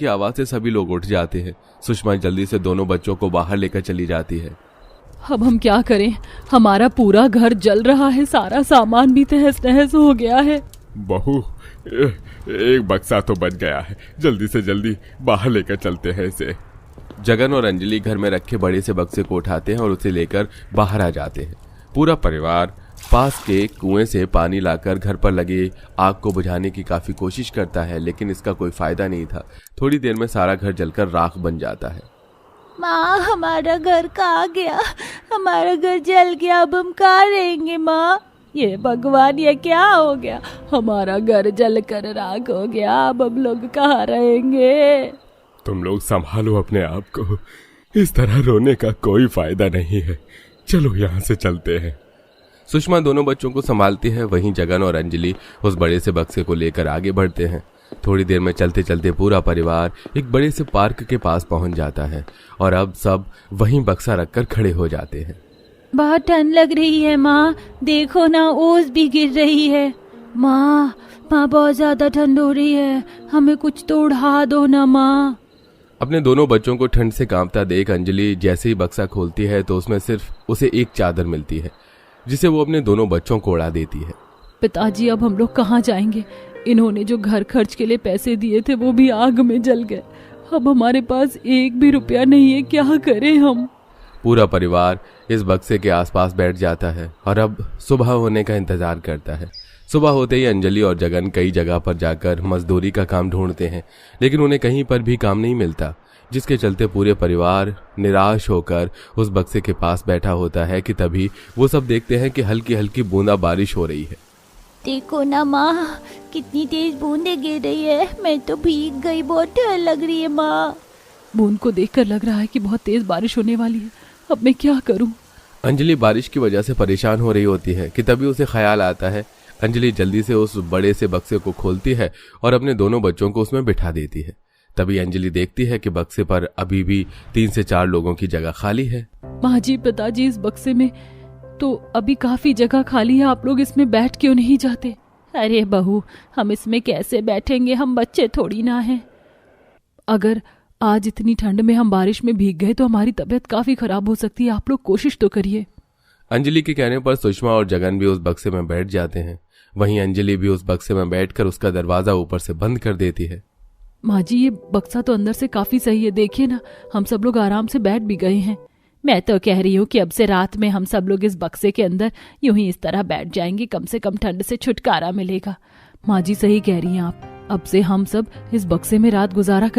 की आवाज से सभी लोग उठ जाते हैं। सुषमा जल्दी से दोनों बच्चों को बाहर लेकर चली जाती है। अब हम क्या करें, हमारा पूरा घर जल रहा है, सारा सामान भी तहस नहस हो गया है। बहू, एक बक्सा तो बच गया है, जल्दी से जल्दी बाहर लेकर चलते हैं इसे। जगन और अंजलि घर में रखे बड़े से बक्से को उठाते हैं और उसे लेकर बाहर आ जाते हैं। पूरा परिवार पास के कुएं से पानी लाकर घर पर लगी आग को बुझाने की काफी कोशिश करता है, लेकिन इसका कोई फायदा नहीं था। थोड़ी देर में सारा घर जलकर राख बन जाता है। माँ, हमारा घर कहाँ गया? हमारा घर जल गया, अब हम कहाँ रहेंगे माँ? ये भगवान, ये क्या हो गया? हमारा घर जलकर राख हो गया, अब हम लोग कहाँ रहेंगे? तुम लोग संभालो अपने आप को, इस तरह रोने का कोई फायदा नहीं है। चलो यहाँ से चलते हैं। सुषमा दोनों बच्चों को संभालती है, वहीं जगन और अंजलि उस बड़े से बक्से को लेकर आगे बढ़ते हैं। थोड़ी देर में चलते चलते पूरा परिवार एक बड़े से पार्क के पास पहुंच जाता है और अब सब वहीं बक्सा रखकर खड़े हो जाते हैं। बहुत ठंड लग रही है माँ, देखो ना, ओस भी गिर रही है। माँ, बहुत ज्यादा ठंड हो रही है, हमें कुछ तो उड़ा दो ना माँ। अपने दोनों बच्चों को ठंड से कांपता देख अंजलि जैसे ही बक्सा खोलती है तो उसमें सिर्फ उसे एक चादर मिलती है, जिसे वो अपने दोनों बच्चों को उड़ा देती है। पिताजी, अब हम लोग कहाँ जाएंगे? इन्होंने जो घर खर्च के लिए पैसे दिए थे वो भी आग में जल गए। अब हमारे पास एक भी रुपया नहीं है, क्या करें हम? पूरा परिवार इस बक्से के आसपास बैठ जाता है और अब सुबह होने का इंतजार करता है। सुबह होते ही अंजलि और जगन कई जगह पर जाकर मजदूरी का काम ढूंढते हैं, लेकिन उन्हें कहीं पर भी काम नहीं मिलता, जिसके चलते पूरे परिवार निराश होकर उस बक्से के पास बैठा होता है कि तभी वो सब देखते हैं कि हल्की हल्की बूंदा बारिश हो रही है। देखो ना माँ, कितनी तेज बूंदें गिर रही है, मैं तो भीग गई, बहुत ठंड लग रही है माँ। बूंद को देखकर लग रहा है कि बहुत तेज बारिश होने वाली है, अब मैं क्या करूं? अंजलि बारिश की वजह से परेशान हो रही होती है कि तभी उसे ख्याल आता है। अंजलि जल्दी से उस बड़े से बक्से को खोलती है और अपने दोनों बच्चों को उसमें बिठा देती है। तभी अंजलि देखती है कि बक्से पर अभी भी 3 से 4 लोगों की जगह खाली है। माँ जी, पिताजी, इस बक्से में तो अभी काफी जगह खाली है, आप लोग इसमें बैठ क्यों नहीं जाते? अरे बहू, हम इसमें कैसे बैठेंगे, हम बच्चे थोड़ी ना हैं। अगर आज इतनी ठंड में हम बारिश में भीग गए तो हमारी तबीयत काफी खराब हो सकती है, आप लोग कोशिश तो करिए। अंजलि के कहने पर सुषमा और जगन भी उस बक्से में बैठ जाते हैं। वहीं अंजलि भी उस बक्से में बैठकर उसका दरवाजा ऊपर से बंद कर देती है। माँ जी, ये बक्सा तो अंदर से काफी सही है, देखिए ना, हम सब लोग आराम से बैठ भी गए हैं। मैं तो कह रही हूँ कि अब से रात में हम सब लोग इस बक्से के अंदर यूं ही इस तरह बैठ जाएंगे, कम से कम ठंड से छुटकारा मिलेगा। माँ जी, सही कह रही हैं आप, अब से हम सब इस बक्से में रात गुजारा करें।